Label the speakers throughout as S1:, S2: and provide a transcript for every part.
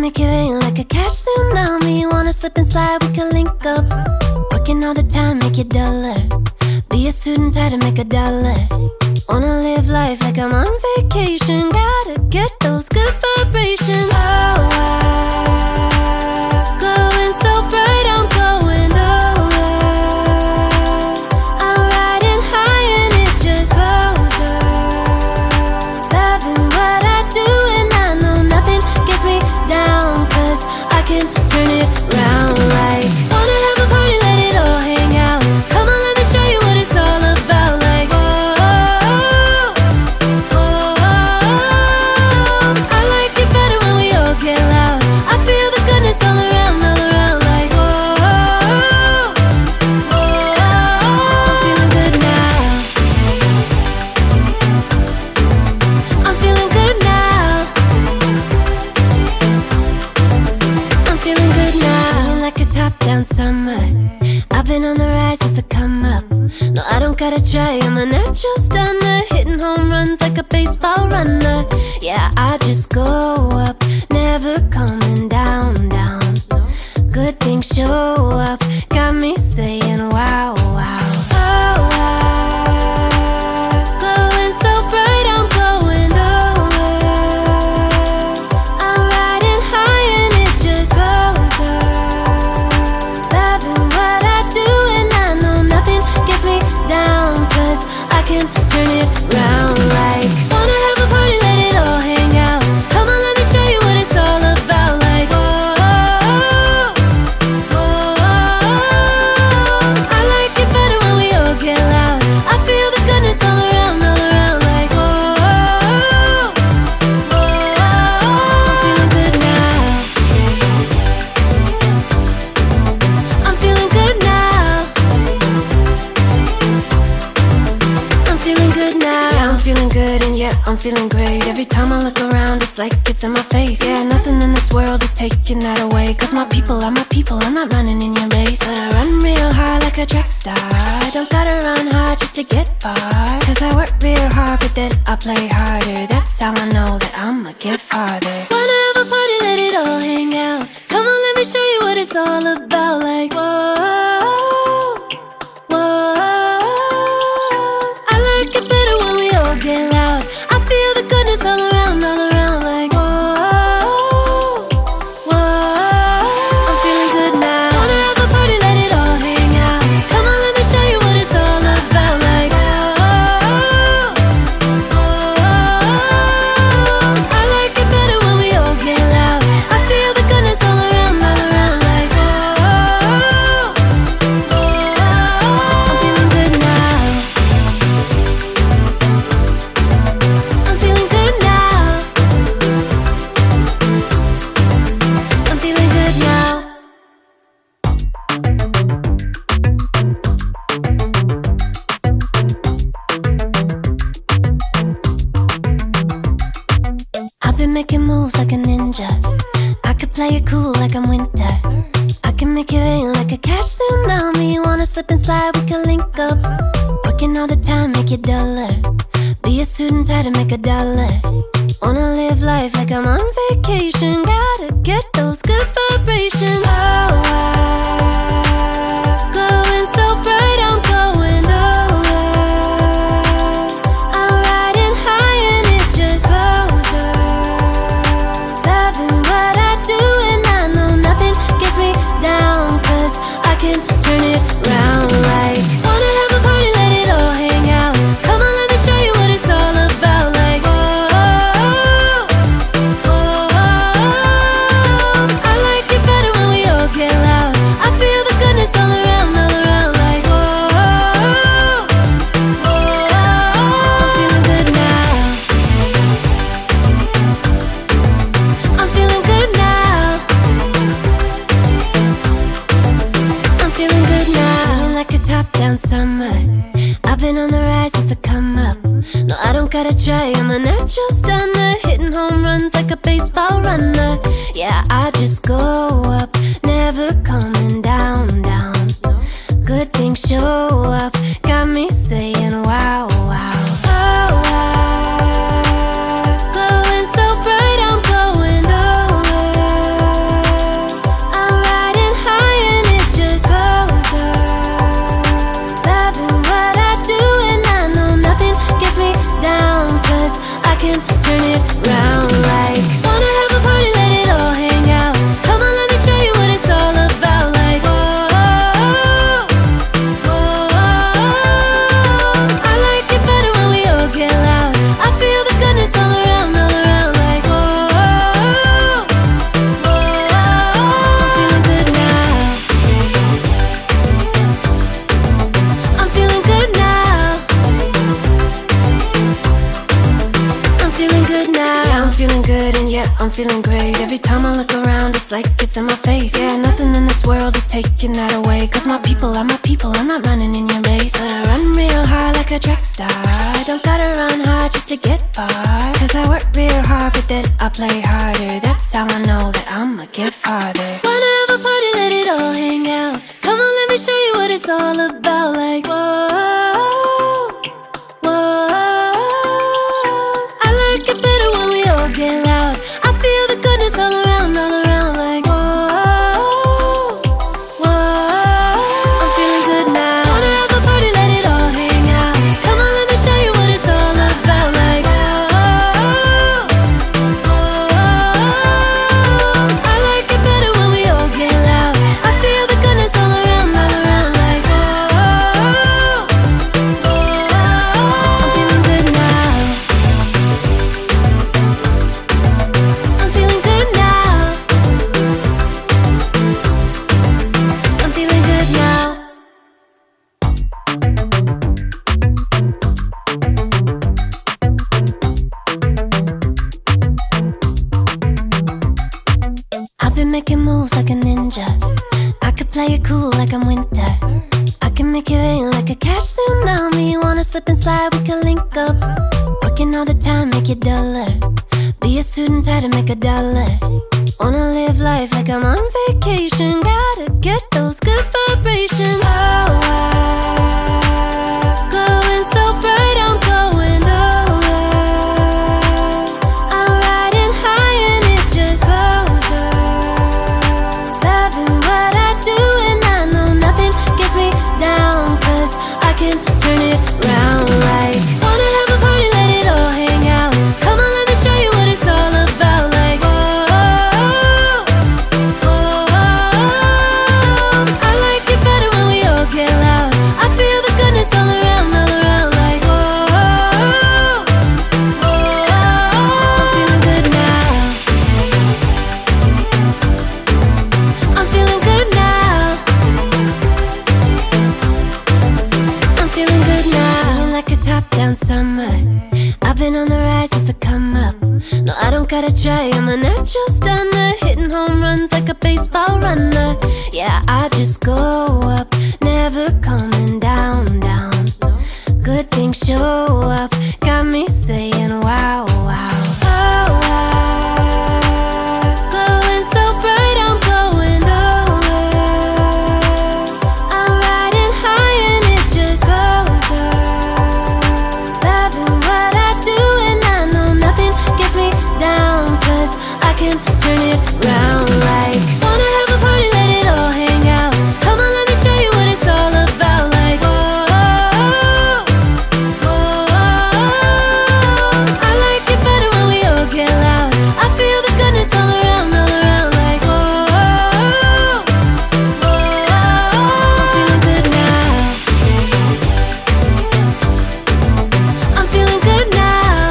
S1: make it rain like a cash tsunami. Wanna slip and slide, we can link up. Working all the time, make it duller. Be a student, try to make a dollar. Wanna live life like I'm on vacation. Gotta get those good vibrations. Oh, glowing so bright, I'm going lower. I'm riding high and it just goes up. Loving what I do and I know nothing gets me down, 'cause I can turn it round like. Wanna have a party, let it all hang out. Come on, let me show you what it's all about. Like, whoa, I like it better when we all get loud. I feel the goodness all around, like, whoa, I'm feeling good now. I'm feeling good now. I'm feeling good now. Feeling like a top-down summer. I've been on the rise, it's a come up. No, I don't gotta try, I'm a natural stunner. Hitting home runs like a baseball runner. Yeah, I just go up, never coming down, down. Good things show up, got me saying wow, wow. Oh, glowing so bright, I'm going lower. I'm riding high and it just goes up. Loving what I do and I know nothing gets me down, 'cause I can turn it round like. Wanna have a party, let it all hang out. Come on, let me show you what it's all about. Like, whoa, I like it better when we all get loud. I feel the goodness all around, like, whoa, I'm feeling good now. I'm feeling good now. I'm feeling good now. Yeah, I'm feeling good and yeah, I'm feeling great. Every time I look around, it's like it's in my face. Yeah, nothing in this world is taking that away. 'Cause my people are my people, I'm not running in your race. But I run real hard like a track star. I don't gotta run hard just to get far. 'Cause I work real hard, but then I play harder. That's how I know that I'ma get farther. Wanna have a party, let it all hang out. Come on, let me show you what it's all about. Like, whoa, I like it better when we all get loud. I feel the goodness all around, like, whoa, I'm feeling good now. Wanna have a party, let it all hang out. Come on, let me show you what it's all about. Like, I like it better when we all get loud. I feel the goodness all around, like, I'm feeling good now. I'm feeling good now. I'm feeling good now. I've been making moves like a ninja. I could play it cool like I'm winter. I can make it rain like a cash tsunami. Wanna slip and slide, we can link up. Working all the time, make it duller. Be a student, try to make a dollar. Wanna live life like I'm on vacation. Gotta get those good vibrations. Oh, glowing so bright, I'm going lower. I'm riding high and it just goes up. Loving what I do and I know nothing gets me down, 'cause I can turn it round like. Wanna have a party, let it all hang out. Come on, let me show you what it's all about. Like, whoa, I like it better when we all get loud. I feel the goodness all around, like, whoa, I'm feeling good now. I'm feeling good now. I'm feeling good now. Feeling like a top-down summer. I've been on the rise, it's a come up. No, I don't gotta try, I'm a natural stunner. Hitting home runs like a baseball runner. Yeah, I just go up, never coming down, down. Good things show up, got me saying wow, wow. Oh, glowing so bright, I'm going lower. feeling great. Every time I look around, it's like it's in my face. Yeah, nothing in this world is taking that away. Cause my people are my people, I'm not running in your race. But I run real hard like a track star. I don't gotta run hard just to get far. Cause I work real hard, but then I play harder. That's how I know that I'ma get farther. Wanna have a party, let it all hang out. Come on, let me show you what it's all about. Like, whoa, whoa. I like it better when we all get loud. I feel the goodness all around, like, whoa, whoa. I'm feeling good now. Wanna have a party, let it all hang out. Come on, let me show you what it's all about. Like, whoa, whoa. I like it better when we all get loud. I feel the goodness all around, like, whoa, whoa. I'm feeling good now. I'm feeling good now. I'm feeling good now. I've been making moves like a ninja. I could play it cool like I'm winter. I can make it rain like a cash tsunami. You wanna slip and slide, we can link up. Working all the time, make it duller. Be a student, try to make $1. Wanna live life like I'm on vacation. Gotta get those good vibrations. Oh, glowing so bright, I'm going so high. I'm riding high and it just goes up. Loving what I do and I know nothing gets me down. Cause I can turn it round like. Wanna have a party, let it all hang out. Come on, let me show you what it's all about. Like, whoa, whoa. I like it better when we all get loud. I feel the goodness all around, like, whoa, whoa. I'm feeling good now. I'm feeling good now. I'm feeling good now. Feeling like a top-down summer. I've been on the rise, it's a come up. No, I don't gotta try, I'm a natural stunner. Hitting home runs like a baseball runner. Yeah, I just go up, never coming down, down. Good things show up, got me saying wow, wow. Oh, wow. Glowing so bright, I'm going so high. I'm riding high and it just goes up. Loving what I do and I know nothing gets me down. Cause I can turn it round like. Wanna have a party, let it all hang out. Come on, let me show you what it's all about. Like, whoa, whoa. I like it better when we all get loud. I feel the goodness all around, like, whoa, whoa. I'm feeling good now. I'm feeling good now.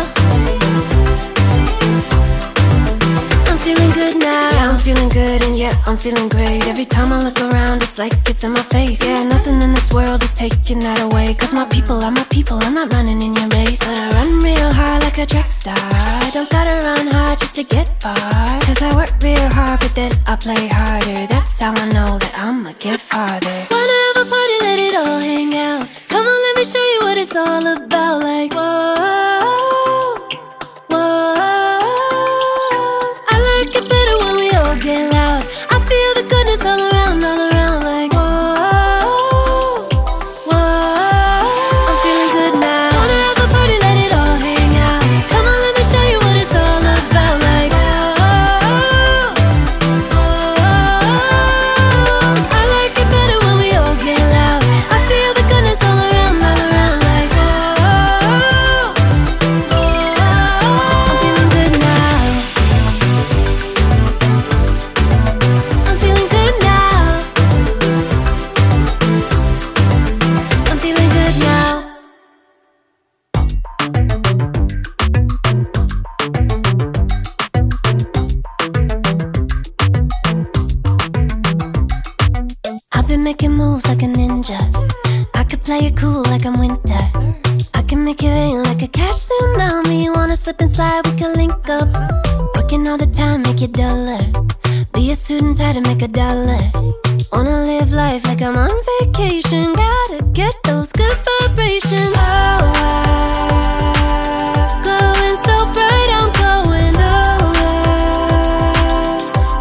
S1: I'm feeling good now. Yeah, I'm feeling good and yeah, I'm feeling great. Every time I look around, it's like it's in my face. Yeah, nothing in this world is taking that away. Cause my people are my people, I'm not running in your race. But I run real hard like a track star. I don't gotta run hard just to get far. Cause I work real hard, but then I play harder. That's how I know that I'ma get farther. Wanna have a party, let it all hang out. Come on, let me show you what it's all about. Like, whoa, whoa. I like it better when we all get loud. I feel the goodness all around, like, whoa, whoa. I'm feeling good now. Wanna have a party, let it all hang out. Come on, let me show you what it's all about. Like, whoa, whoa. I like it better when we all get loud. I feel the goodness all around, like, whoa, whoa. I'm feeling good now. I'm feeling good now. I'm feeling good now. I've been making moves like a ninja. I could play it cool like I'm winter. I can make it rain like a cash tsunami. You wanna slip and slide, we can link up. Working all the time, it duller. Be a suit and tie to make $1. Wanna live life like I'm on vacation. Gotta get those good vibrations. Oh, glowing so bright, I'm going solar.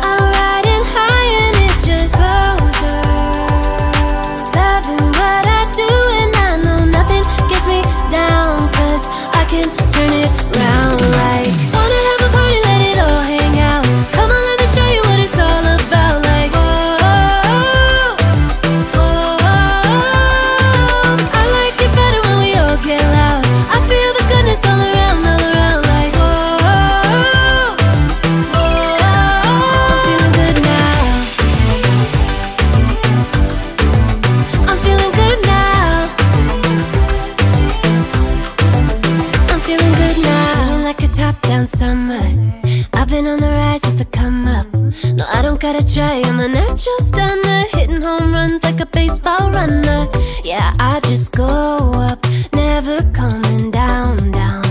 S1: I'm riding high and it's just closer. Loving what I do and I know nothing gets me down, 'cause I can turn it round like. Wanna have a party, let it all hang out. Come on, let me show you what it's all about. Like, I like it better when we all get loud. I feel the goodness all around, like, I'm feeling good now. I'm feeling good now. I'm feeling good now. Feeling like a top-down summer. I've been on the rise, it's a come up. No, I don't gotta try, I'm a natural stunner. Hitting home runs like a baseball runner. Yeah, I just go up, never coming down, down.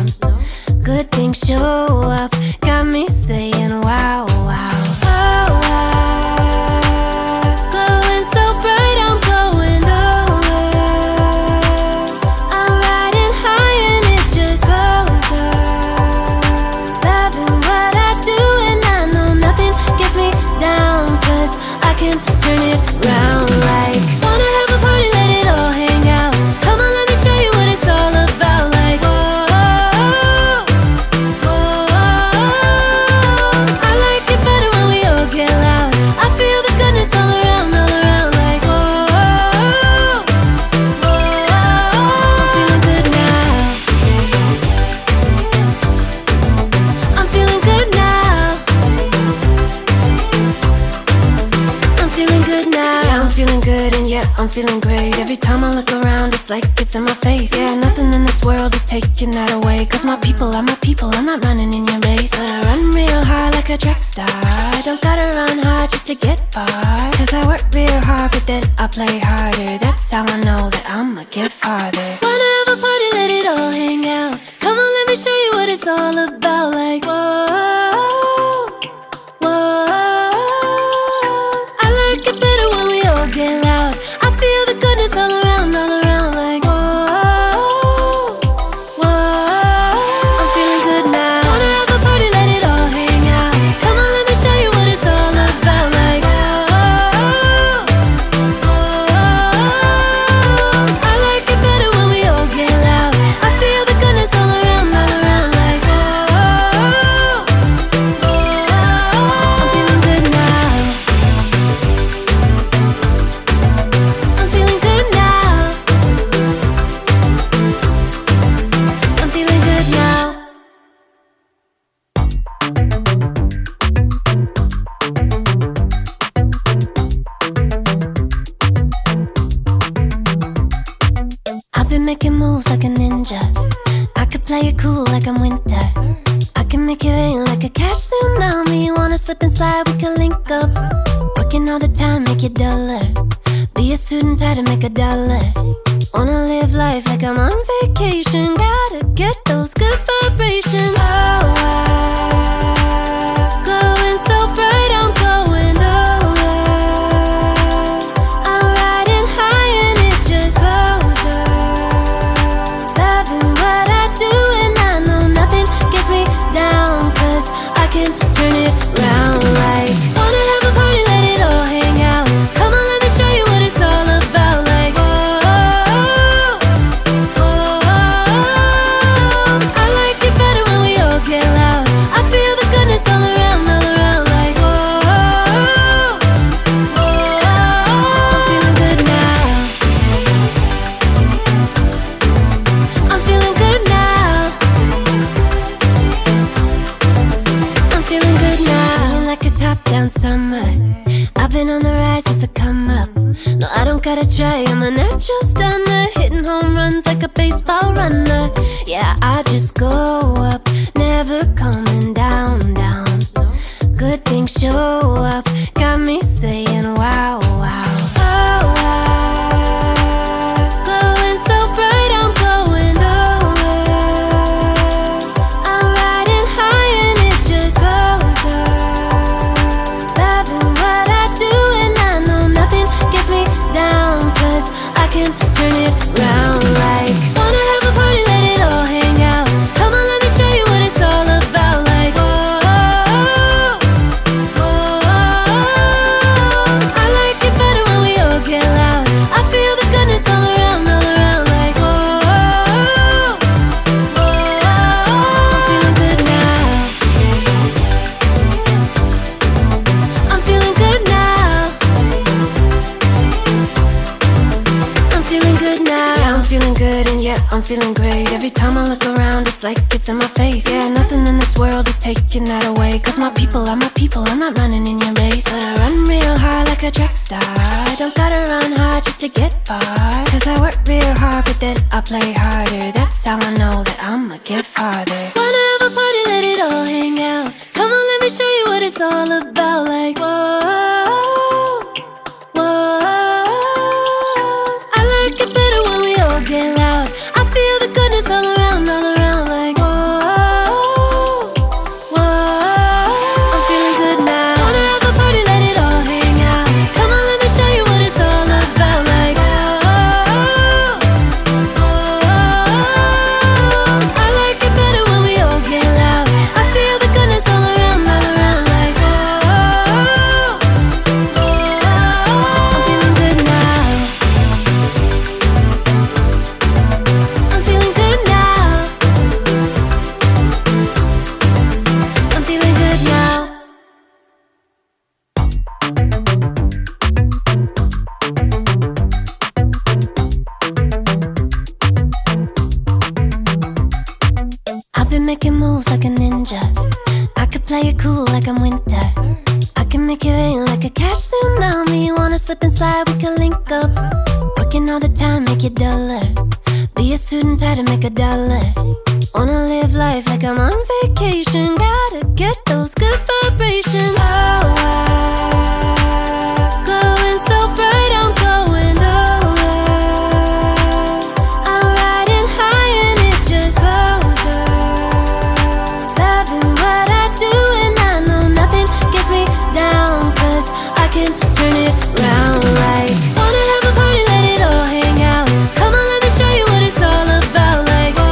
S1: Good things show up, got me saying wow, wow. Oh, wow. Glowing so bright, I'm going solar. I'm riding high and it's just closer. Loving what I do and I know nothing gets me down, 'cause I can turn it round like. Wanna have a party, let it all hang out. Come on, let me show you what it's all about. Like, I like it better when we all get loud. I feel the goodness all around, like, I'm feeling good now. I'm feeling good now. I'm feeling good now. Yeah, I'm feeling good and yeah, I'm feeling great. Every time I look around, it's like it's in my face. Yeah, nothing in this world is taking that away. 'Cause my people are my people, I'm not running in your race. But I run real hard like a track star. I don't gotta run hard just to get far. 'Cause I work real hard, but then I play harder. That's how I know that I'ma get farther. Wanna have a party, let it all hang out. Come on, let me show you what it's all about. Like, whoa, I like it better when we all get loud. I feel the goodness all around, like, I'm feeling good now. Wanna have a party, let it all hang out. Come on, let me show you what it's all about. Like, I like it better when we all get loud. I feel the goodness all around, like, I'm feeling good now. I'm feeling good now. I'm feeling good now. I've been making moves like a ninja. I could play it cool like I'm winter. I can make it rain like a cash tsunami. You wanna slip and slide, we can link up. Working all the time, make it duller. Be a suit and tie to make $1. Wanna live life like I'm on vacation. Gotta get those good vibrations. Oh, glowing so bright, I'm going solar. I'm riding high and it's just closer. Loving what I do and I know nothing gets me down, 'cause I can turn it round like. Wanna have a party, let it all hang out. Come on, let me show you what it's all about. Like, I like it better when we all get loud. I feel the goodness all around, like, I'm feeling good now. I'm feeling good now. I'm feeling good now. Feeling like a top-down summer. I've been on the rise, it's a come up. No, I don't gotta try, I'm a natural stunner. Hitting home runs like a baseball runner. Yeah, I just go up, never coming down, down. Good things show up, got me saying wow, wow. Oh, wow. Glowing so bright, I'm going solar. I'm riding high and it's just closer. I'm feeling great. Every time I look around, it's like it's in my face. Yeah, nothing in this world is taking that away. Cause my people are my people, I'm not running in your race. But I run real hard like a track star. I don't gotta run hard just to get far. Cause I work real hard, but then I play harder. That's how I know that I'ma get farther. Wanna have a party, let it all hang out. Come on, let me show you what it's all about. Like, whoa, whoa. I like it better when we all get loud. I feel the goodness all around, like, whoa, whoa. I'm feeling good now. Wanna have a party, let it all hang out. Come on, let me show you what it's all about. Like, whoa, whoa. I like it better when we all get loud. I feel the goodness all around, like, whoa, whoa. I'm feeling good now. I'm feeling good now. I'm feeling good now. I've been making moves like a ninja. I could play it cool like I'm winter. I can make it rain like a cash tsunami. You wanna slip and slide, we can link up. Working all the time, make it duller. Be a student, tie to make a dollar. Wanna live life like I'm on vacation. Gotta get those good vibrations. Oh, glowing so bright, I'm going so I'm riding high and it just goes up. Loving what I do and I know nothing gets me down. Cause I can turn it round like wanna have a party, let it all hang out. Come on, let me show you what it's all about. Like, whoa,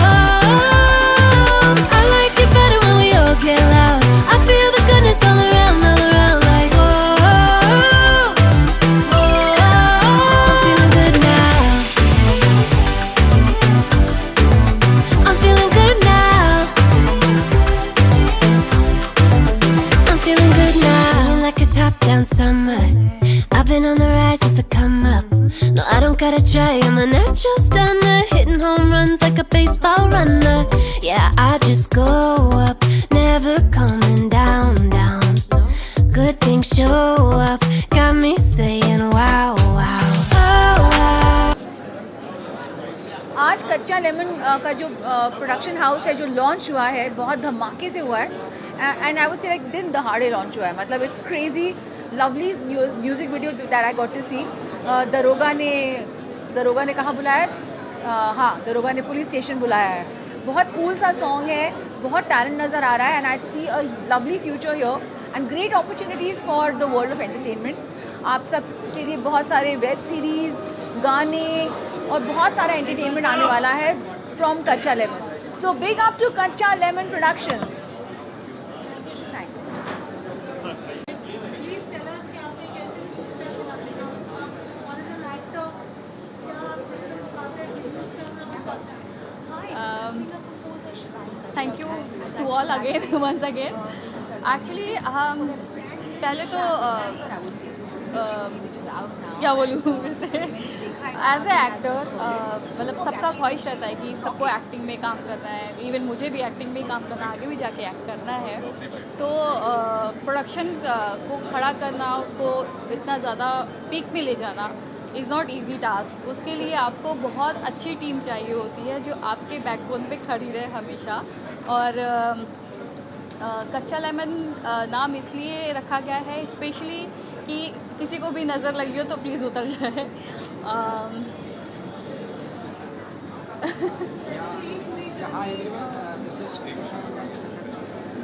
S1: whoa. I like it better when we all get loud. I feel the goodness all around, like, whoa, whoa. I'm feeling good now. I'm feeling good now. I'm feeling good now. Feeling like a top-down summer. I've been on the rise, it's a come up. No, I don't gotta try, I'm a natural stunner. Hitting home runs like a baseball runner. Yeah, I just go up, never coming down, down. Good things show up, got me saying wow, wow. Oh, wow.
S2: आज कच्चा lemon का जो production house है जो launch हुआ है बहुत धमाके से हुआ है and I would say like दिन दहाड़े लॉन्च हुआ है मतलब it's crazy lovely music video that I got to see दरोगा ने कहाँ बुलाया हाँ दरोगा ने पुलिस स्टेशन बुलाया है बहुत कूल सा सॉन्ग है बहुत टैलेंट नज़र आ रहा है and I see a lovely future here and great opportunities for the world of entertainment आप सब के लिए बहुत सारे वेब सीरीज़ गाने और बहुत सारा एंटरटेनमेंट आने वाला है from Kachcha lemon so big up to Kachcha lemon productions
S3: thank you to all again once again actually हम पहले तो क्या बोलूँ फिर से एज ए एक्टर मतलब सबका ख्वाहिश रहता है कि सबको एक्टिंग में काम करना है इवन मुझे भी एक्टिंग में काम करना आगे भी जाके एक्ट करना है तो प्रोडक्शन को खड़ा करना उसको इतना ज़्यादा पीक में ले जाना इज़ नॉट ईजी टास्क उसके लिए आपको बहुत अच्छी टीम चाहिए होती है जो आपके बैकबोन पे खड़ी रहे हमेशा और कच्चा लेमन नाम इसलिए रखा गया है स्पेशली कि किसी को भी नज़र लगी हो तो प्लीज़ उतर जाए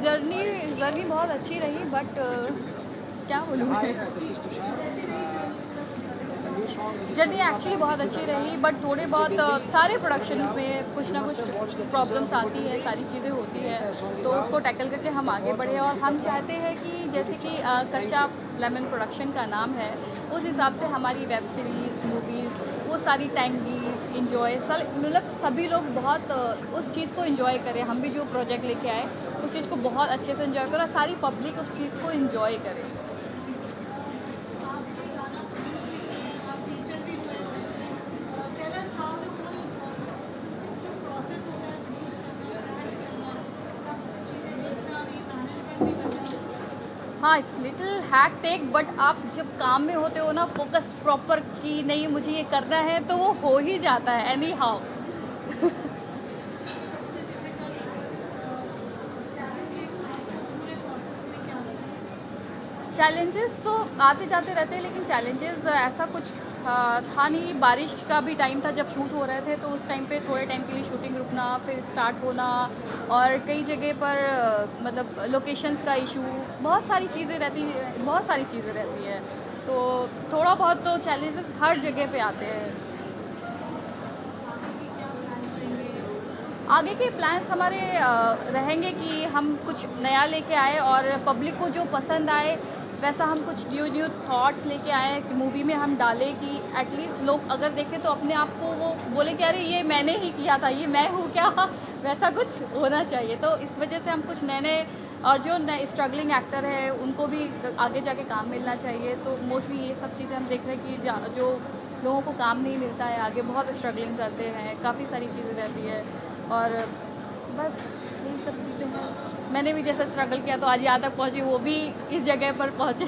S3: जर्नी बहुत अच्छी रही बट क्या बोलूँ जर्नी एक्चुअली बहुत अच्छी रही बट थोड़े बहुत सारे प्रोडक्शंस में कुछ ना कुछ प्रॉब्लम्स आती है सारी चीज़ें होती है तो उसको टैकल करके हम आगे बढ़े और हम चाहते हैं कि जैसे कि कच्चा लेमन प्रोडक्शन का नाम है उस हिसाब से हमारी वेब सीरीज़ मूवीज़ वो सारी टाइमलीज इंजॉय मतलब सभी लोग बहुत उस चीज़ को इंजॉय करें हम भी जो प्रोजेक्ट लेके आए उस चीज़ को बहुत अच्छे से इंजॉय करें और सारी पब्लिक उस चीज़ को इंजॉय करे हाँ, इट्स लिटिल हैक्टिक, बट आप जब काम में होते हो ना, फोकस प्रॉपर कि नहीं मुझे ये करना है, तो वो हो ही जाता है एनी हाउ। चैलेंजेस तो आते जाते रहते हैं, लेकिन चैलेंजेस ऐसा कुछ था नहीं। बारिश का भी टाइम था जब शूट हो रहे थे, तो उस टाइम पे थोड़े टाइम के लिए शूटिंग रुकना, फिर स्टार्ट होना, और कई जगह पर मतलब लोकेशंस का इशू, बहुत सारी चीज़ें रहती है। तो थोड़ा बहुत तो चैलेंजेस हर जगह पे आते हैं। आगे के प्लान्स हमारे रहेंगे कि हम कुछ नया लेके आए और पब्लिक को जो पसंद आए वैसा हम कुछ न्यू थॉट्स लेके आए कि मूवी में हम डालें, कि एटलीस्ट लोग अगर देखें तो अपने आप को वो बोले कि अरे ये मैंने ही किया था, ये मैं हूँ क्या, वैसा कुछ होना चाहिए। तो इस वजह से हम कुछ नए और जो नए स्ट्रगलिंग एक्टर है उनको भी आगे जाके काम मिलना चाहिए। तो मोस्टली ये सब चीज़ें हम देख रहे हैं कि जो लोगों को काम नहीं मिलता है, आगे बहुत स्ट्रगलिंग करते हैं, काफ़ी सारी चीज़ें रहती है, और बस यही सब चीज़ें हैं। मैंने भी जैसा स्ट्रगल किया तो आज यहाँ तक पहुँची, वो भी इस जगह पर पहुँचे।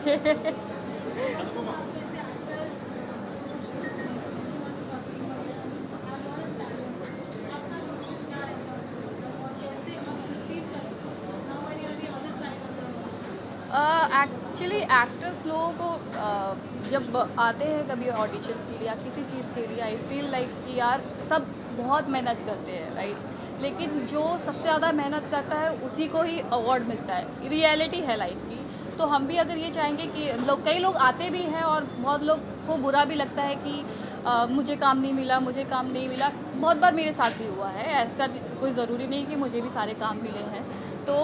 S3: एक्चुअली एक्टर्स लोगों को जब आते हैं कभी ऑडिशंस के लिए या किसी चीज़ के लिए, आई फील लाइक कि यार सब बहुत मेहनत करते हैं, राइट, लेकिन जो सबसे ज़्यादा मेहनत करता है उसी को ही अवार्ड मिलता है। रियलिटी है लाइफ की। तो हम भी अगर ये चाहेंगे कि कई लोग आते भी हैं और बहुत लोग को बुरा भी लगता है कि मुझे काम नहीं मिला, बहुत बार मेरे साथ भी हुआ है। ऐसा कोई ज़रूरी नहीं कि मुझे भी सारे काम मिले हैं। तो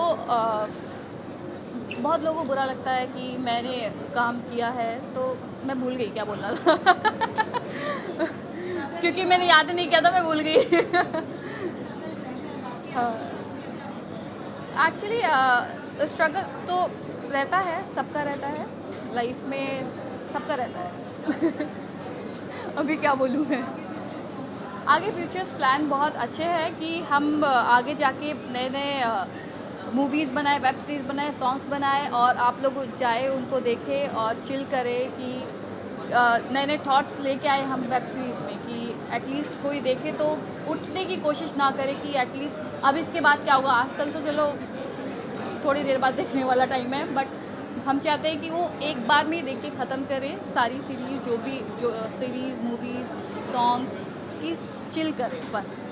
S3: बहुत लोगों को बुरा लगता है कि मैंने काम किया है, तो मैं भूल गई क्या बोलना था। क्योंकि मैंने याद नहीं किया था, मैं भूल गई। हाँ, एक्चुअली स्ट्रगल तो रहता है, सबका रहता है लाइफ में, सबका रहता है। अभी क्या बोलूँ मैं। आगे फ्यूचर्स प्लान बहुत अच्छे हैं कि हम आगे जाके नए नए मूवीज़ बनाए, वेब सीरीज़ बनाए, सॉन्ग्स बनाए, और आप लोग जाए उनको देखें और चिल करें, कि नए नए थॉट्स लेके आए हम वेब सीरीज़ में, कि एटलीस्ट कोई देखे तो उठने की कोशिश ना करे कि एटलीस्ट अब इसके बाद क्या होगा। आजकल तो चलो थोड़ी देर बाद देखने वाला टाइम है, बट हम चाहते हैं कि वो एक बार में ही देख के ख़त्म करें सारी सीरीज़, जो सीरीज़, मूवीज़, सॉन्ग्स की चिल करें बस।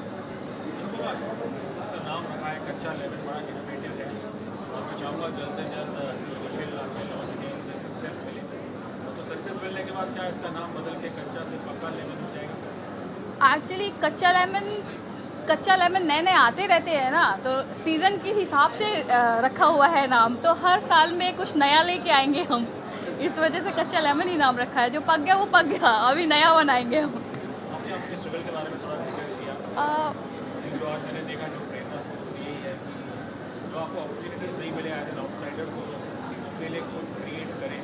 S4: नाम रखा है कच्चा लेमन, बड़ा इनोवेटिव है, और मैं चाहूँगा जल्द से जल्द कोशिश आपने लॉन्च की, उसे सक्सेस मिले। तो सक्सेस मिलने के बाद क्या इसका नाम बदल के कच्चा से पक्का लेमन हो जाएगा?
S3: एक्चुअली कच्चा लेमन नए नए आते रहते हैं ना, तो सीज़न के हिसाब से रखा हुआ है नाम। तो हर साल में कुछ नया लेके आएंगे हम, इस वजह से कच्चा लेमन ही नाम रखा है। जो पक गया वो पक गया, अभी नया बनाएंगे हम।
S4: आपने अपने स्ट्रगल के बारे में थोड़ा जिक्र किया, जो आज मैंने देखा, जो प्रेरणा स्रोत यही है कि जो आपको अपॉर्चुनिटीज़ नहीं मिले एज एन आउटसाइडर, को अपने लिए खुद क्रिएट करें।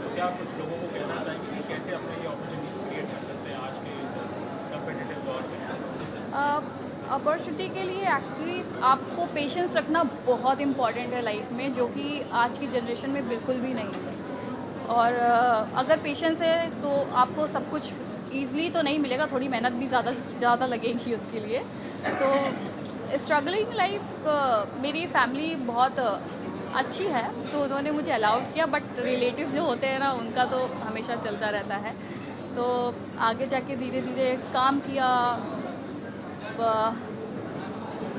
S4: तो क्या कुछ लोगों को कहना चाहेंगे कि कैसे अपने ये अपॉर्चुनिटीज़ क्रिएट कर सकते हैं आज के इस कम्पिटिटिव दौर में?
S3: अपॉर्चुनिटी के लिए एक्चुअली आपको पेशेंस रखना बहुत इम्पॉर्टेंट है लाइफ में, जो कि आज की जनरेशन में बिल्कुल भी नहीं है। और अगर पेशेंस है तो आपको सब कुछ ईज़िली तो नहीं मिलेगा, थोड़ी मेहनत भी ज़्यादा लगेगी उसके लिए। तो स्ट्रगलिंग लाइफ, मेरी फैमिली बहुत अच्छी है, तो उन्होंने मुझे अलाउ किया, बट रिलेटिव्स जो होते हैं ना, उनका तो हमेशा चलता रहता है। तो आगे जाके धीरे धीरे काम किया,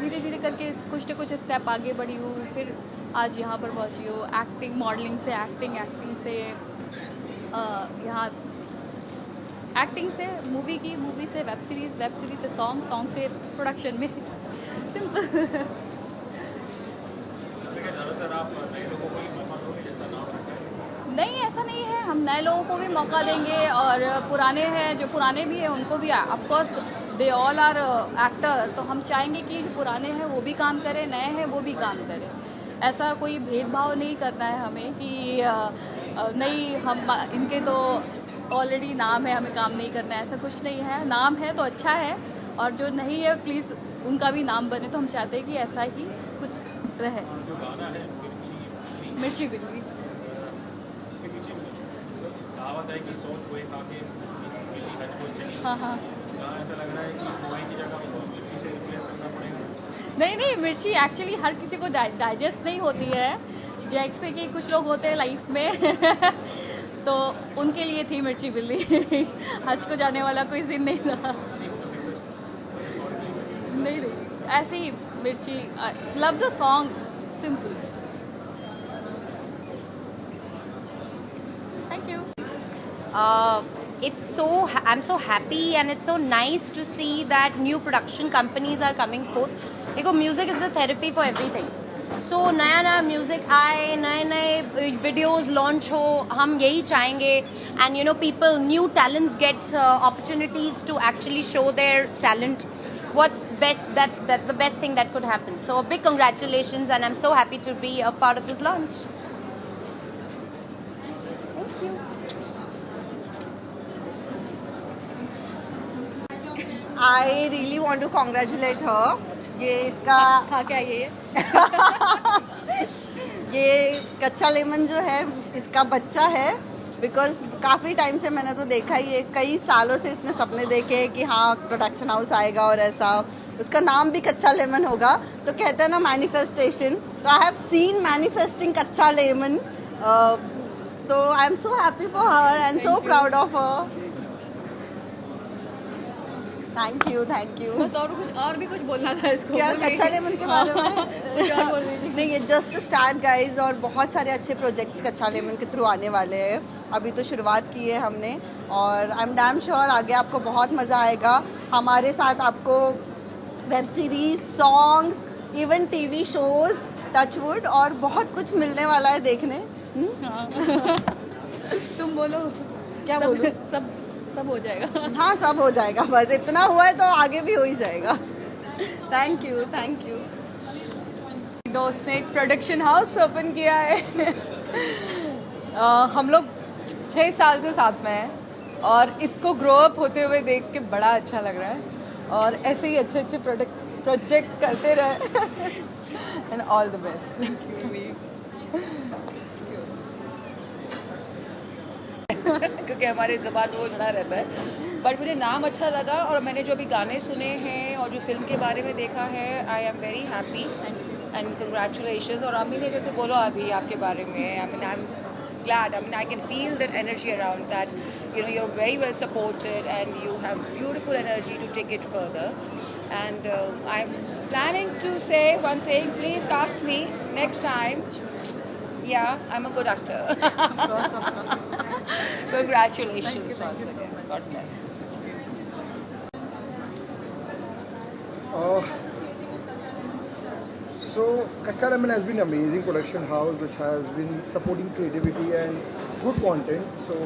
S3: धीरे धीरे करके कुछ न कुछ स्टेप आगे बढ़ी हूँ, फिर आज यहाँ पर पहुँची हूँ। एक्टिंग, मॉडलिंग से एक्टिंग से यहाँ एक्टिंग से मूवी से वेब सीरीज़ से सॉन्ग से प्रोडक्शन में। सिंपल।
S4: ज़्यादातर आप नए लोगों को ही मौका दोगे, जैसा नाम रखा है?
S3: नहीं, ऐसा नहीं है, हम नए लोगों को भी मौका देंगे, और पुराने हैं, जो पुराने भी हैं उनको भी, of course they all are actor, तो हम चाहेंगे कि पुराने हैं वो भी काम करें, नए हैं वो भी काम करें। ऐसा कोई भेदभाव नहीं करना है हमें कि नहीं हम इनके तो ऑलरेडी नाम है, हमें काम नहीं करना है, ऐसा कुछ नहीं है। नाम है तो अच्छा है, और जो नहीं है प्लीज़ उनका भी नाम बने। तो हम चाहते हैं कि ऐसा ही कुछ रहे।
S4: जो गाना है
S3: मिर्ची बिल्ली।
S4: बात है कि सॉस पोहे खा के बिल्ली हज को चली,
S3: हाँ हाँ
S4: यहाँ ऐसा लग रहा है कि पोहे की जगह सॉस मिर्ची से रिप्लेस करना पड़ेगा।
S3: नहीं नहीं, मिर्ची एक्चुअली हर किसी को डाइजेस्ट नहीं होती है, जैसे कि कुछ लोग होते हैं लाइफ में तो उनके लिए थी मिर्ची बिल्ली हज को जाने वाला कोई सीन नहीं था। नहीं नहीं, ऐसे ही मिर्ची। Love the song, simple. Thank you.
S5: I'm so happy and it's so nice to see that new production companies are coming forth. देखो, music is the therapy for everything. So नया नया म्यूज़िक आए, नए नए वीडियोस लॉन्च हो, हम यही चाहेंगे. And you know, people, new talents get opportunities to actually show their talent. What's best, that's the best thing that could happen. So a big congratulations, and I'm so happy to be a part of this launch. Thank you.
S6: I really want to congratulate her. ये इसका
S3: हाँ क्या ये
S6: ये कच्चा lemon जो है इसका बच्चा है. बिकॉज काफ़ी टाइम से मैंने तो देखा ही है, कई सालों से इसने सपने देखे कि हाँ प्रोडक्शन हाउस आएगा और ऐसा, उसका नाम भी कच्चा लेमन होगा. तो कहते हैं ना मैनिफेस्टेशन, तो आई हैव सीन मैनिफेस्टिंग कच्चा लेमन. तो I am so happy for her and so proud of her. Thank you, thank you.
S3: बस और भी कुछ बोलना था इसको.
S6: क्या कच्चा लेमन के बारे में?
S3: कुछ और बोल रही थी.
S6: नहीं, ये जस्ट स्टार्ट गाइज, और बहुत सारे अच्छे प्रोजेक्ट्स कच्चा लेमन के थ्रू आने वाले हैं. अभी तो शुरुआत की है हमने, और आई एम डैम श्योर आगे आपको बहुत मज़ा आएगा. हमारे साथ आपको web series, songs, even TV shows, touchwood और बहुत कुछ मिलने वाला है देखने.
S3: तुम बोलो.
S6: क्या बोलूं?
S3: सब हो जाएगा.
S6: हाँ, सब हो जाएगा. बस इतना हुआ है तो आगे भी हो ही जाएगा. Thank you, thank you.
S7: दोस्त ने एक प्रोडक्शन हाउस ओपन किया है. हम लोग 6 साल से साथ में हैं और इसको ग्रो अप होते हुए देख के बड़ा अच्छा लग रहा है, और ऐसे ही अच्छे अच्छे प्रोजेक्ट करते रहे. And all the best.
S8: क्योंकि हमारे ज़बान वो जुड़ा रहता है. बट मुझे नाम अच्छा लगा, और मैंने जो अभी गाने सुने हैं और जो फिल्म के बारे में देखा है, I am very happy and congratulations. और अम्मी ने जैसे बोला अभी आपके बारे में, I am glad. I mean, I can feel that energy around that. You know, you're very well supported and you have beautiful energy to take it further. And I'm planning to say one thing. Please cast me next time. Yeah, I'm a good actor. Congratulations once again. God bless.
S9: So Kaccha Lemon has been an amazing production house which has been supporting creativity and good content. So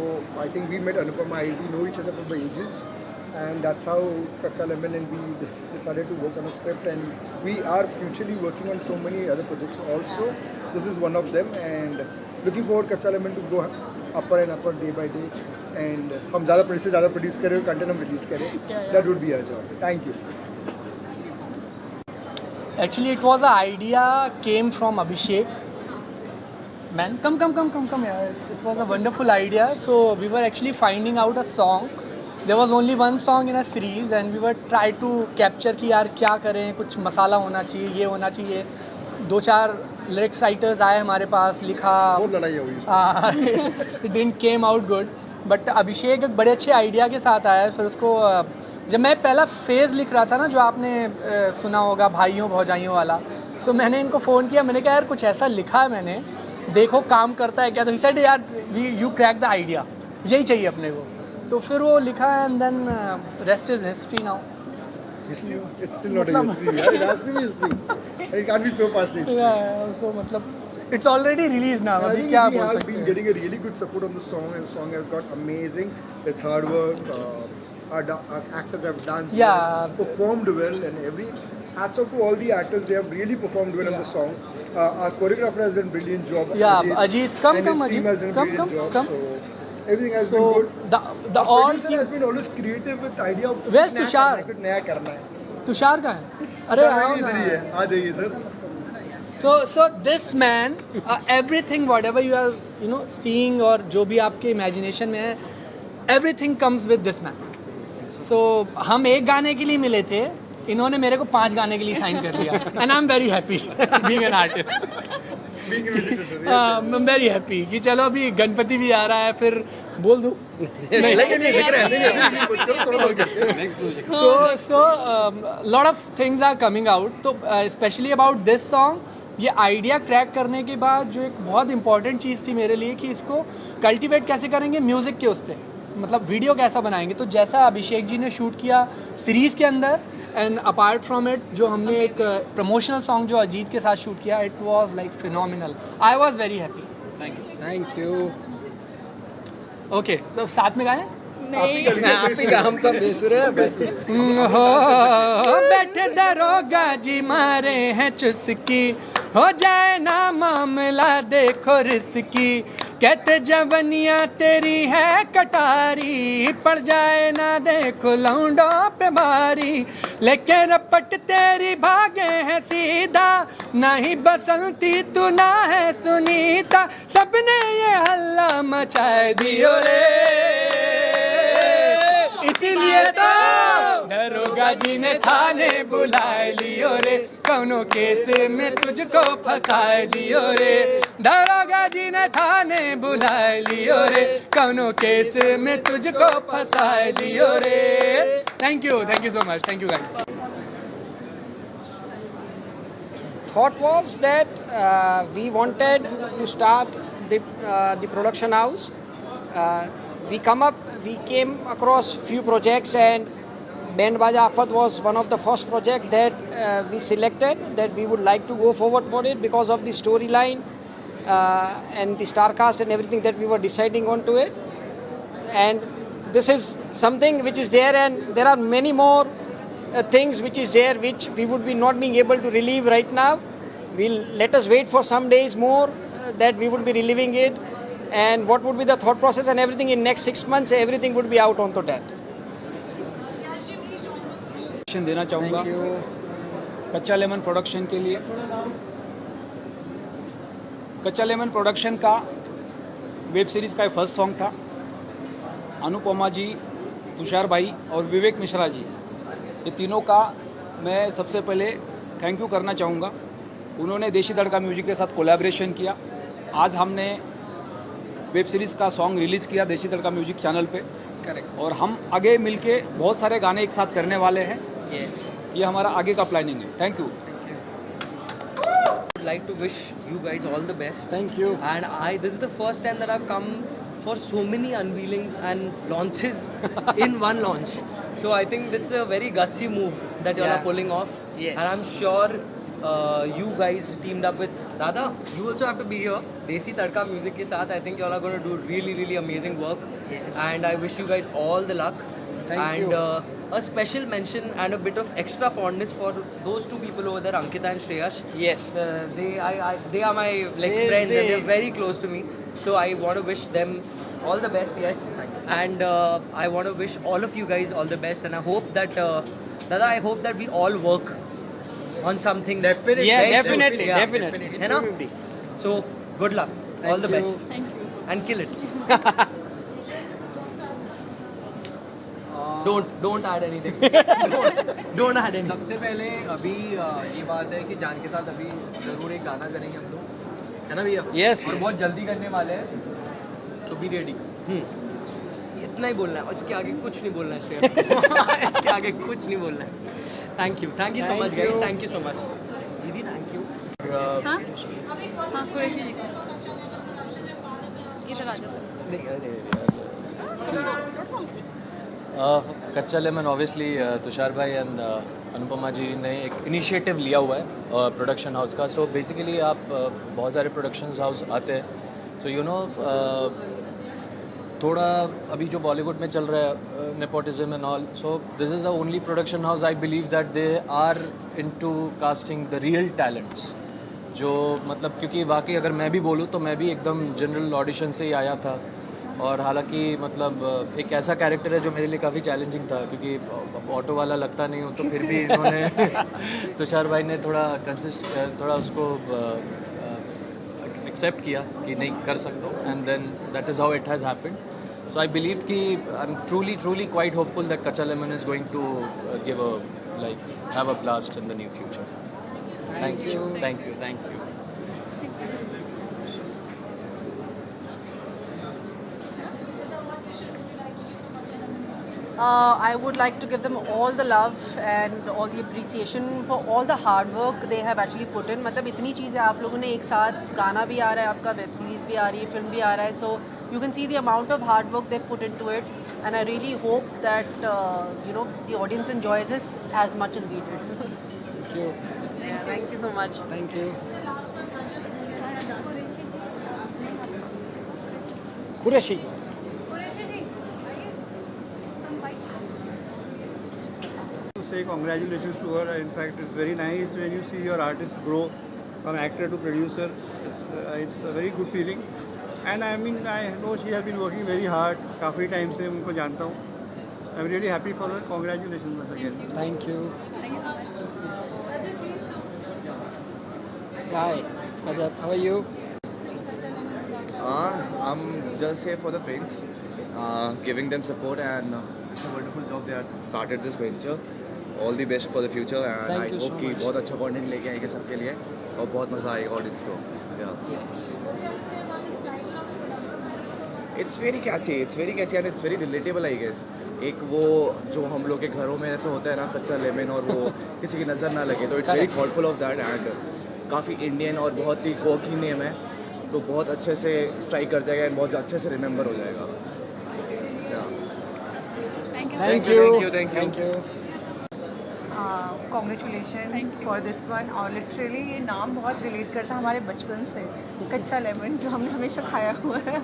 S9: I think we met Anupama, we know each other for ages, and that's how Kaccha Lemon and we decided to work on a script, and we are futurely working on so many other projects also. This is one of them, and looking forward Kaccha Lemon to go upper and upper day by day, and हम ज़्यादा produce करें और content हम release करें. That would be our job. Thank you.
S10: Actually, it was an idea came from Abhishek. Man, come. Yeah, it was a wonderful idea. So we were actually finding out a song. There was only one song in a series, and we were trying to capture कि यार क्या करें, कुछ मसाला होना चाहिए, ये होना चाहिए. 2-4 लिरिक्स राइटर्स आए हमारे पास, लिखा.
S9: बहुत लड़ाई हुई.
S10: It didn't came out good. But Abhishek एक बड़े अच्छे आइडिया के साथ आया. फिर उसको जब मैं पहला फेज़ लिख रहा था ना, जो आपने सुना होगा भाइयों भौजाइयों वाला, सो मैंने इनको फ़ोन किया. मैंने कहा यार कुछ ऐसा लिखा है मैंने, देखो काम करता है क्या. तो ही सेड यार यू क्रैक द आइडिया, यही चाहिए अपने को. तो फिर वो लिखा है, and then rest is history now.
S9: History, it's still not a history. Yeah, it has to be history. It can't be so fast history.
S10: So मतलब it's already released now. अभी क्या बोल सकते हैं.
S9: We have been getting a really good support on the song, and the song has got amazing. It's hard work. Our actors have danced well, performed well, and every hats off to all the actors. They have really performed well on the song. Our choreographer has done a brilliant job.
S10: Yeah, Ajit, come,
S9: and his team has done a brilliant job. So everything has been good.
S10: The
S9: all producer has been always creative with the idea of
S10: where's Tushar?
S9: कुछ नया करना है.
S10: तुषार का है.
S9: अरे इधर ही है, आ जाइए sir.
S10: So this man, everything whatever you are seeing और जो भी आपके imagination में है, everything comes with this man. So हम एक गाने के लिए मिले थे, इन्होंने मेरे को 5 गाने के लिए साइन कर लिया, and I'm very happy being an artist. I'm very happy कि चलो अभी गणपति भी आ रहा है, फिर बोल दूँ so lot of things are coming out. तो especially about this song, ये आइडिया क्रैक करने के बाद जो एक बहुत इंपॉर्टेंट चीज़ थी मेरे लिए कि इसको कल्टिवेट कैसे करेंगे म्यूज़िक के उस पर, मतलब वीडियो कैसा बनाएंगे. तो जैसा अभिषेक जी ने शूट किया सीरीज़ के अंदर, एंड अपार्ट फ्रॉम इट जो हमने एक प्रमोशनल सॉन्ग जो अजीत के साथ शूट किया, it was like phenomenal. I was very happy.
S11: Thank you.
S10: Okay, तो साथ में गाएं.
S11: हम तो बेसुरे
S10: हो बैठे दरोगा जी मारे हैं चुस्की, हो जाए ना मामला देखो रिस्की, कहते जवनिया तेरी है कटारी, पड़ जाए ना देखो लौंडों पे भारी, लेके रपट तेरी भागे है सीधा, ना ही बसंती तू ना है सुनीता, सबने ये हल्ला मचाए दियो रे, इसीलिए तो दरोगा जी ने थाने बुलाए लियो रे, कौनो केस में तुझको फंसाए दियो रे, दरोगा जी ने थाने बुलाए लियो रे, कौनो केस में तुझको फंसाए दियो रे. Thank you so much. Thank you guys.
S11: Thought was that we wanted to start the production house. We came across few projects, and Band Baja Afat was one of the first project that we selected, that we would like to go forward for it because of the storyline and the star cast and everything that we were deciding on to it. And this is something which is there, and there are many more things which is there which we would be not being able to relieve right now. Let us wait for some days more that we would be relieving it, and what would be the thought process and everything in next 6 months, everything would be out onto that.
S12: देना चाहूँगा कच्चा lemon production के लिए. कच्चा lemon production का web series का first song था. अनुपमा जी, तुषार भाई और विवेक मिश्रा जी, ये तीनों का मैं सबसे पहले थैंक यू करना चाहूँगा. उन्होंने देसी तड़का म्यूजिक के साथ कोलैबोरेशन किया. आज हमने वेब सीरीज़ का सॉन्ग रिलीज़ किया देसी तड़का म्यूजिक चैनल पे. करेक्ट. और हम आगे मिलके बहुत सारे गाने एक साथ करने वाले हैं.
S11: Yes.
S12: ये हमारा आगे का प्लानिंग है. Thank you.
S13: Would like to wish you guys all the best.
S11: Thank you.
S13: And this is the first time that I've come for so many unveilings and launches in one launch. So I think that's a very gutsy move that you all are pulling off.
S11: Yes.
S13: And I'm sure you guys teamed up with Dada. You also have to be here. Desi Tadka Music ke saath. I think you all are going to do really, really amazing work.
S11: Yes.
S13: And I wish you guys all the luck.
S11: Thank you.
S13: A special mention and a bit of extra fondness for those two people over there, Ankita and Shreyash.
S11: Yes.
S13: They are my like
S11: Same,
S13: friends, and
S11: same.
S13: they're very close to me. So I want to wish them all the best. Yes. And I want to wish all of you guys all the best. And I hope that Dada, I hope that we all work on something.
S11: Definitely. Yeah,
S13: very soon.
S11: definitely.
S13: Yeah.
S11: Definitely.
S13: है ना? So good luck. All the
S11: you.
S13: best.
S3: Thank you.
S13: And kill it. Don't add anything. don't add anything.
S14: सबसे पहले अभी ये बात है कि जान के साथ अभी ज़रूर एक गाना करेंगे हम लोग, है ना भैया?
S11: Yes,
S14: और
S11: yes.
S14: बहुत जल्दी करने वाले हैं, तो बी रेडी.
S13: इतना ही बोलना है, इसके आगे कुछ नहीं बोलना है शेयर. इसके आगे कुछ नहीं बोलना है. Thank you so much guys. Thank you so much दीदी. Thank you.
S3: हाँ हाँ कुरैशी जी इधर आ जाओ.
S15: कच्चा लेमन ऑब्वियसली तुषार भाई एंड अनुपमा जी ने एक इनिशिएटिव लिया हुआ है प्रोडक्शन हाउस का. सो बेसिकली आप बहुत सारे प्रोडक्शन हाउस आते हैं, सो यू नो थोड़ा अभी जो बॉलीवुड में चल रहा है nepotism and all, so this is the only production house I believe that they are into casting the real talents. जो मतलब क्योंकि वाकई अगर मैं भी बोलूँ तो मैं भी एकदम जनरल ऑडिशन से ही आया था. और हालांकि मतलब एक ऐसा कैरेक्टर है जो मेरे लिए काफ़ी चैलेंजिंग था, क्योंकि ऑटो वाला लगता नहीं हूँ, तो फिर भी इन्होंने तुषार भाई ने थोड़ा उसको एक्सेप्ट किया कि नहीं कर सकता हूँ, and then that is how it has happened. So I believe कि I'm truly quite hopeful that Kacha Lemon is going to have a blast in the near future. Thank you.
S5: I would like to give them all the love and all the appreciation for all the hard work they have actually put in. मतलब इतनी चीज़ें आप लोगों ने एक साथ, गाना भी आ रहा है आपका, वेब सीरीज़ भी आ रही है, फिल्म भी आ रहा है, so you can see the amount of hard work they've put into it, and I really hope that the audience enjoys it as much as we did.
S11: Thank you.
S5: Yeah, thank you so much.
S11: Thank you. Qureshi.
S16: To say congratulations to her. In fact, it's very nice when you see your artist grow from actor to producer. It's a very good feeling. And I mean, I know she has been working very hard. काफ़ी time से उनको जानता हूँ. I'm really happy for her. Congratulations once again.
S11: Thank you. Hi, Rajat. How are you?
S14: I'm just here for the friends, giving them support, and it's a wonderful job they have started this venture. All the best for the future, and
S11: Thank
S14: I
S11: you
S14: hope
S11: so
S14: कि
S11: much.
S14: बहुत अच्छा content लेके आएंगे सबके लिए और बहुत मज़ा आएगा ऑडियंस को.
S11: Yes.
S14: It's very catchy and it's very relatable, I guess. एक वो जो हम लोग के घरों में ऐसा होता है ना, कच्चा लेमन, और वो किसी की नज़र ना लगे, तो it's very thoughtful of that, and काफ़ी इंडियन और बहुत ही कोकी नेम है, तो बहुत अच्छे से स्ट्राइक कर जाएगा एंड बहुत अच्छे से रिमेंबर हो जाएगा.
S11: Thank you.
S7: Congratulation for this one. और लिटरली ये नाम बहुत रिलेट करता है हमारे बचपन से, कच्चा लेमन, जो हमने हमेशा खाया हुआ है.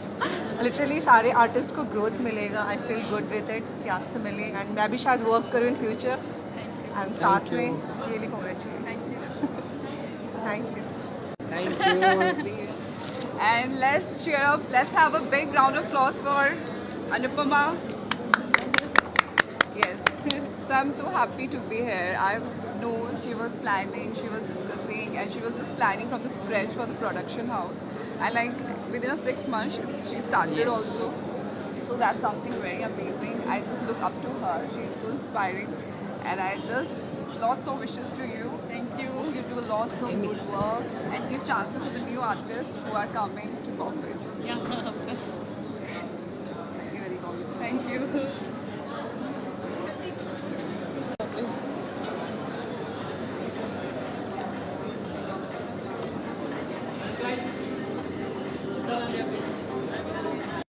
S7: लिटरली सारे आर्टिस्ट को ग्रोथ मिलेगा. I feel good with it कि आपसे मिले, एंड मैं भी शायद वर्क करूँ इन फ्यूचर, एंड साथ में really congratulation. Thank you. And let's cheer up. Let's have a big round of applause for Anupama. Yes. So I'm so happy to be here. I know she was planning, she was discussing, and she was just planning from the scratch for the production house. And like within 6 months, she started also. So that's something very amazing. I just look up to her. She's so inspiring, and I just lots of wishes to you. Thank you. You do lots of good work and give chances to the new artists who are coming to work with. Yeah. Thank you very much. Thank you.